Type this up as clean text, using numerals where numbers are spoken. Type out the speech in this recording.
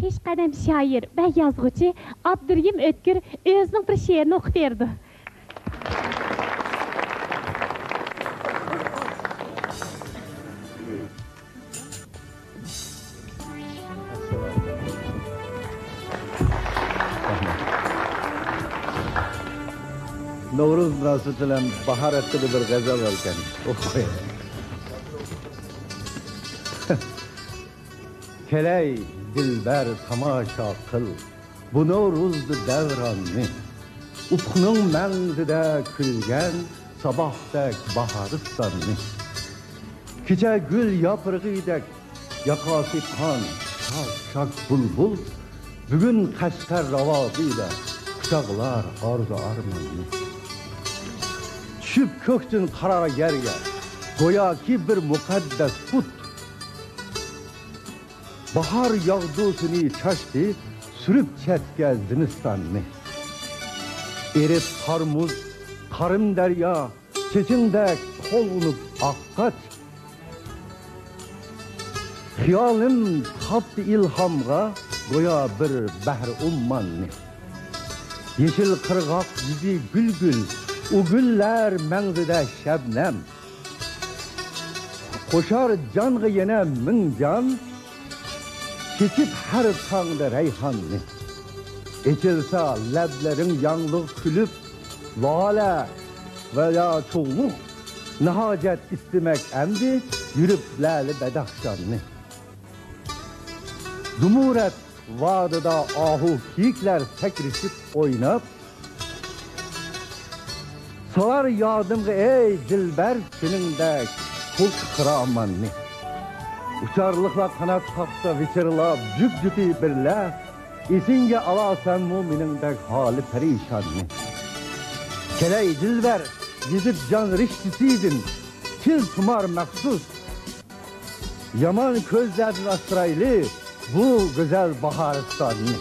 peshqadam shoir va yozuvchi Abdurrahim O'tkir o'zining bir she'rini o'qib berdi. Novruz münasebetiyle bahar etkili bir gazel varken okuyun. Keley dilber tamaşa kıl, bu Novruz'du devranını. Ufkunun menzide külgen, sabahdek baharıstanını. Kice gül yaprığıydek, yakası kan, şak şak bulbul. Bugün kaşkar ravazıyla, kuşaklar arzu armanını. Düşüp köktün kara yerge, goya ki bir mukaddes put. Bahar yağdusunu çaştı, sürüp çetke zinistanını. Erip karmuz, karım derya, çeçindek kolunup akkaç. Hiyalim taptı ilhamga, goya bir behr ummanını. Yeşil kırgak yüzü gül gül, o güller menzide şebnem. Koşar canğı yine min can, keçip her tağda reyhanını. İçilse leblerin yanlık külüp, lale veya çoğluk, nihacet istemek emdi, yürüp lale bedahşanını. Dumuret vadıda ahu kiyikler tekrişip oynap, salar yardım ey dilber senin de kul kıramanını. Uçarlıkla kanat taksa viçirla cüp cüpi birle, isinge alasen muminin de hali perişanını. Keley dilber gidip can riştisiydin, kil tumar maksus. Yaman közledin Astraylı, bu güzel baharistanını.